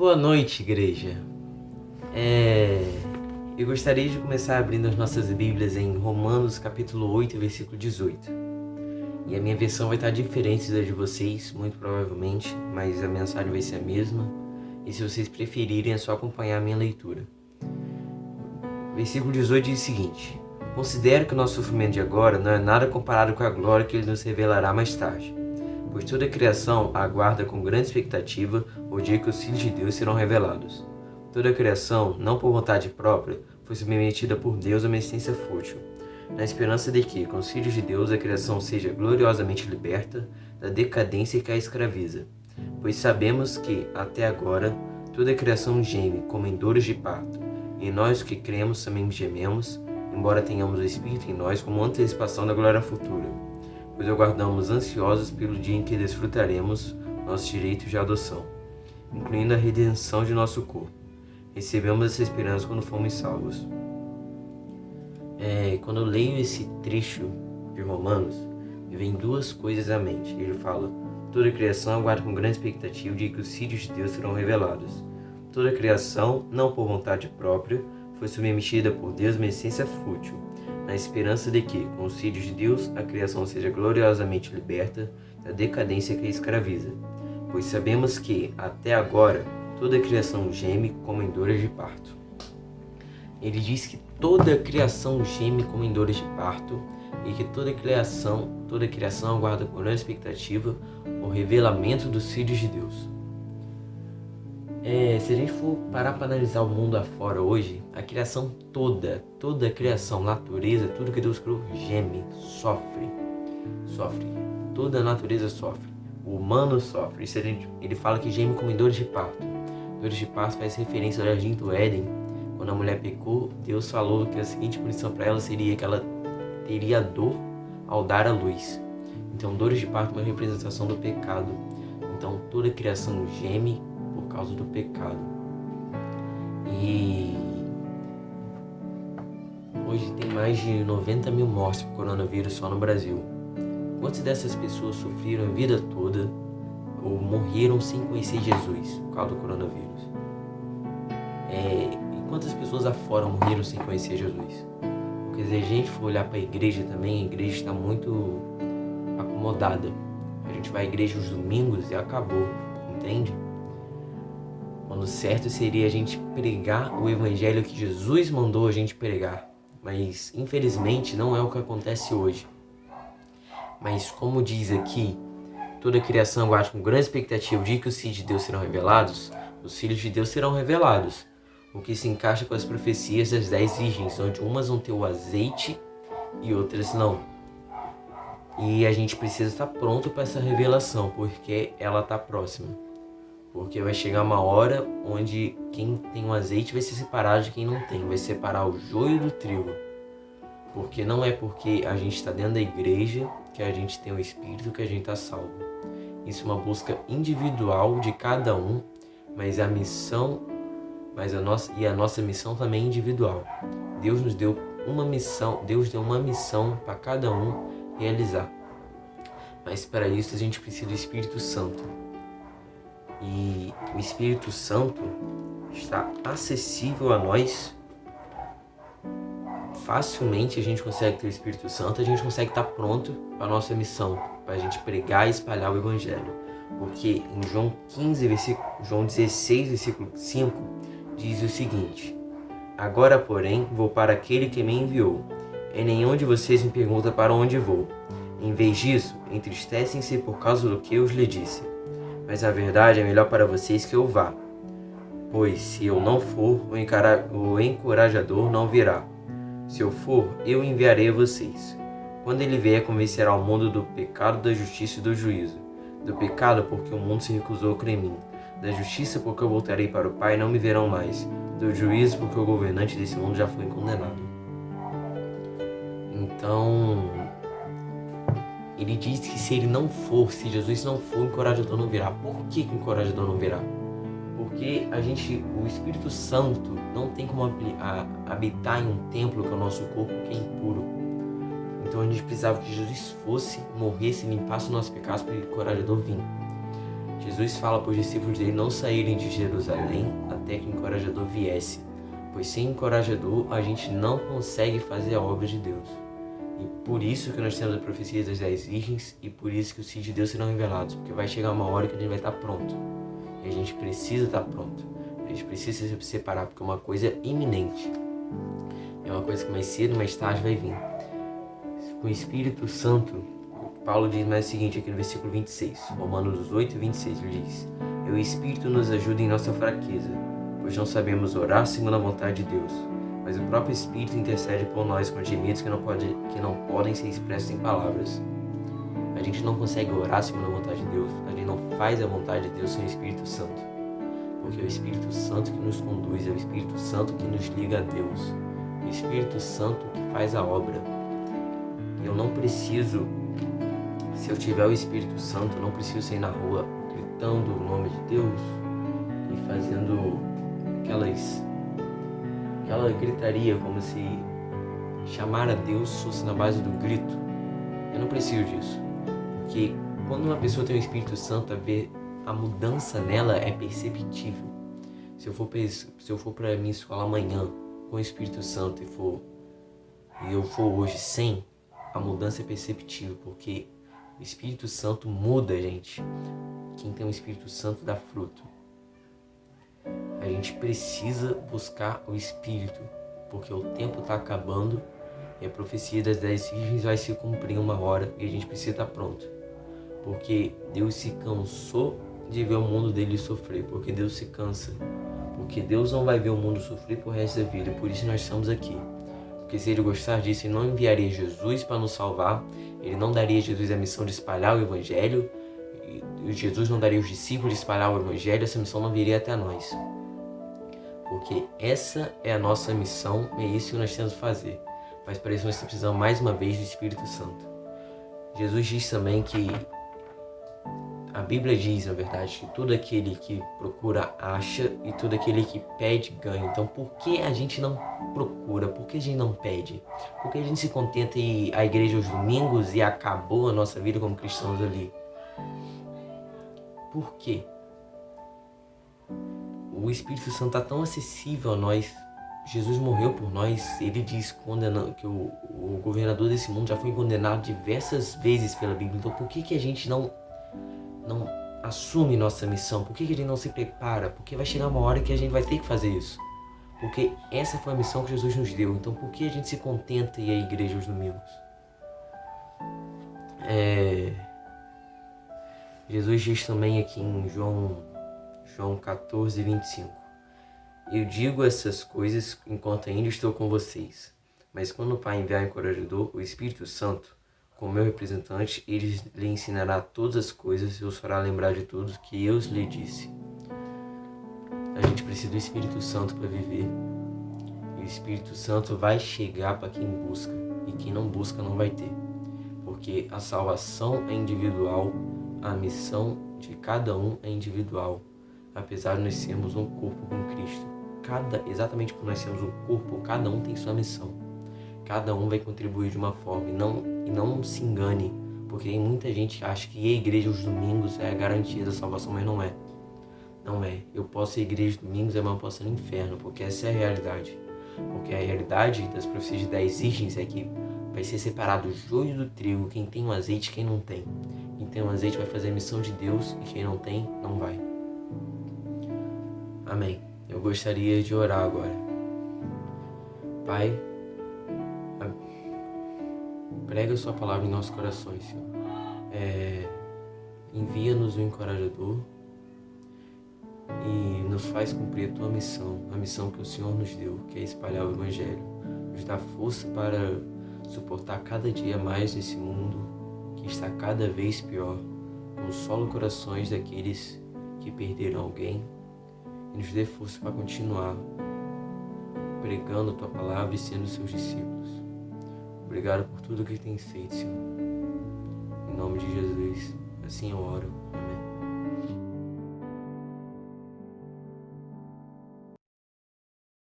Boa noite, igreja. Eu gostaria de começar abrindo as nossas Bíblias em Romanos capítulo 8, versículo 18. E a minha versão vai estar diferente da de vocês, muito provavelmente, mas a mensagem vai ser a mesma. E se vocês preferirem, é só acompanhar a minha leitura. Versículo 18 diz o seguinte: Considero que o nosso sofrimento de agora não é nada comparado com a glória que Ele nos revelará mais tarde. Pois toda a criação aguarda com grande expectativa o dia que os filhos de Deus serão revelados. Toda a criação, não por vontade própria, foi submetida por Deus a uma essência fútil, na esperança de que, com os filhos de Deus, a criação seja gloriosamente liberta da decadência que a escraviza. Pois sabemos que, até agora, toda a criação geme como em dores de parto, e nós que cremos também gememos, embora tenhamos o Espírito em nós como antecipação da glória futura. Pois aguardamos ansiosos pelo dia em que desfrutaremos nossos direitos de adoção, incluindo a redenção de nosso corpo. Recebemos essa esperança quando fomos salvos. Quando eu leio esse trecho de Romanos, me vem duas coisas à mente. Ele fala: toda a criação aguarda com grande expectativa de que os filhos de Deus serão revelados. Toda a criação, não por vontade própria, foi submetida por Deus a uma essência fútil, na esperança de que, com os filhos de Deus, a criação seja gloriosamente liberta da decadência que a escraviza. Pois sabemos que, até agora, toda a criação geme como em dores de parto. Ele diz que toda a criação geme como em dores de parto e que toda a criação aguarda com grande expectativa o revelamento dos filhos de Deus. Se a gente for parar para analisar o mundo afora hoje, a criação toda a criação, natureza, tudo que Deus criou, geme, sofre. Toda a natureza sofre. O humano sofre. Ele fala que geme como em dores de parto. Dores de parto faz referência ao jardim do Éden. Quando a mulher pecou, Deus falou que a seguinte punição para ela seria que ela teria dor ao dar à luz. Então, dores de parto é uma representação do pecado. Então, toda a criação geme por causa do pecado. E hoje tem mais de 90 mil mortes por coronavírus só no Brasil. Quantas dessas pessoas sofreram a vida toda ou morreram sem conhecer Jesus por causa do coronavírus? E quantas pessoas afora morreram sem conhecer Jesus? Porque se a gente for olhar para a igreja também, a igreja está muito acomodada. A gente vai à igreja os domingos e acabou, entende? Quando o certo seria a gente pregar o evangelho que Jesus mandou a gente pregar. Mas, infelizmente, não é o que acontece hoje. Mas, como diz aqui, toda a criação aguarda com grande expectativa o dia que os filhos de Deus serão revelados. Os filhos de Deus serão revelados, o que se encaixa com as profecias das 10 virgens, onde umas vão ter o azeite e outras não. E a gente precisa estar pronto para essa revelação, porque ela está próxima. Porque vai chegar uma hora onde quem tem o azeite vai se separar de quem não tem, vai separar o joio do trigo. Porque não é porque a gente está dentro da igreja que a gente tem o Espírito que a gente está salvo. Isso é uma busca individual de cada um, mas a nossa missão também é individual. Deus nos deu uma missão para cada um realizar. Mas para isso a gente precisa do Espírito Santo. E o Espírito Santo está acessível a nós. Facilmente a gente consegue ter o Espírito Santo, a gente consegue estar pronto para a nossa missão, para a gente pregar e espalhar o Evangelho. Porque em João 16, versículo 5, diz o seguinte: Agora, porém, vou para aquele que me enviou. E nenhum de vocês me pergunta para onde vou. Em vez disso, entristecem-se por causa do que eu lhes disse. Mas a verdade é melhor para vocês que eu vá. Pois se eu não for, o encorajador não virá. Se eu for, eu enviarei a vocês. Quando ele vier, convencerá o mundo do pecado, da justiça e do juízo. Do pecado, porque o mundo se recusou a crer em mim. Da justiça, porque eu voltarei para o Pai e não me verão mais. Do juízo, porque o governante desse mundo já foi condenado. Então, ele diz que se se Jesus não for, o encorajador não virá. Por que o encorajador não virá? Porque o Espírito Santo não tem como habitar em um templo que é o nosso corpo, que é impuro. Então a gente precisava que Jesus fosse, morresse, limpasse os nossos pecados para o encorajador vir. Jesus fala para os discípulos dele não saírem de Jerusalém até que o encorajador viesse, pois sem encorajador a gente não consegue fazer a obra de Deus. E por isso que nós temos a profecia das 10 virgens e por isso que os filhos de Deus serão revelados, porque vai chegar uma hora que a gente vai estar pronto. E a gente precisa estar pronto. A gente precisa se separar, porque é uma coisa iminente. É uma coisa que mais cedo, mais tarde vai vir. Com o Espírito Santo, Paulo diz mais o seguinte aqui no versículo 26, Romanos 8, 26, ele diz: E o Espírito nos ajuda em nossa fraqueza, pois não sabemos orar segundo a vontade de Deus, mas o próprio Espírito intercede por nós com gemidos que não podem ser expressos em palavras. A gente não consegue orar segundo a vontade de Deus, a gente não faz a vontade de Deus sem o Espírito Santo, porque é o Espírito Santo que nos conduz, é o Espírito Santo que nos liga a Deus, é o Espírito Santo que faz a obra. Eu não preciso, se eu tiver o Espírito Santo, eu não preciso sair na rua gritando o nome de Deus e fazendo aquela gritaria como se chamar a Deus fosse na base do grito. Eu não preciso disso, porque quando uma pessoa tem o Espírito Santo, a mudança nela é perceptível. Se eu for para minha escola amanhã com o Espírito Santo e eu for hoje sem, a mudança é perceptível, porque o Espírito Santo muda, gente. Quem tem o Espírito Santo dá fruto. A gente precisa buscar o Espírito, porque o tempo está acabando e a profecia das 10 virgens vai se cumprir em uma hora e a gente precisa estar pronto. Porque Deus se cansou de ver o mundo dele sofrer, porque Deus se cansa. Porque Deus não vai ver o mundo sofrer por resto da vida, por isso nós estamos aqui. Porque se ele gostar disso, ele não enviaria Jesus para nos salvar, ele não daria a Jesus a missão de espalhar o Evangelho, e Jesus não daria os discípulos de espalhar o Evangelho, essa missão não viria até nós. Porque essa é a nossa missão, é isso que nós temos que fazer. Mas para isso nós precisamos mais uma vez do Espírito Santo. Jesus diz também que, a Bíblia diz, na verdade, que todo aquele que procura acha e todo aquele que pede ganha. Então por que a gente não procura? Por que a gente não pede? Por que a gente se contenta em ir à igreja aos domingos e acabou a nossa vida como cristãos ali? Por quê? O Espírito Santo está tão acessível a nós. Jesus morreu por nós. Ele diz que o governador desse mundo já foi condenado diversas vezes pela Bíblia. Então por que a gente não assume nossa missão? Por que a gente não se prepara? Porque vai chegar uma hora que a gente vai ter que fazer isso. Porque essa foi a missão que Jesus nos deu. Então por que a gente se contenta em ir à igreja aos domingos? Jesus diz também aqui em João 14, 25. Eu digo essas coisas enquanto ainda estou com vocês. Mas quando o Pai enviar o encorajador, o Espírito Santo, como meu representante, ele lhe ensinará todas as coisas e os fará lembrar de tudo que eu lhe disse. A gente precisa do Espírito Santo para viver. E o Espírito Santo vai chegar para quem busca. E quem não busca não vai ter. Porque a salvação é individual, a missão de cada um é individual. Apesar de nós sermos um corpo com Cristo. Exatamente por nós sermos um corpo, cada um tem sua missão. Cada um vai contribuir de uma forma. E não se engane, porque muita gente acha que ir à igreja aos domingos é a garantia da salvação, mas não é. Não é. Eu posso ir à igreja aos domingos, mas eu posso ir no inferno, porque essa é a realidade. Porque a realidade das profecias de 10 virgens é que vai ser separado o joio do trigo, quem tem o azeite e quem não tem. Quem tem o azeite vai fazer a missão de Deus e quem não tem, não vai. Amém. Eu gostaria de orar agora. Pai, prega a sua palavra em nossos corações, Senhor. Envia-nos o encorajador e nos faz cumprir a tua missão, a missão que o Senhor nos deu, que é espalhar o Evangelho. Nos dá força para suportar cada dia mais nesse mundo que está cada vez pior. Consola os corações daqueles que perderam alguém e nos dê força para continuar pregando a tua palavra e sendo seus discípulos. Obrigado por tudo que tem feito, Senhor. Em nome de Jesus, assim eu oro. Amém.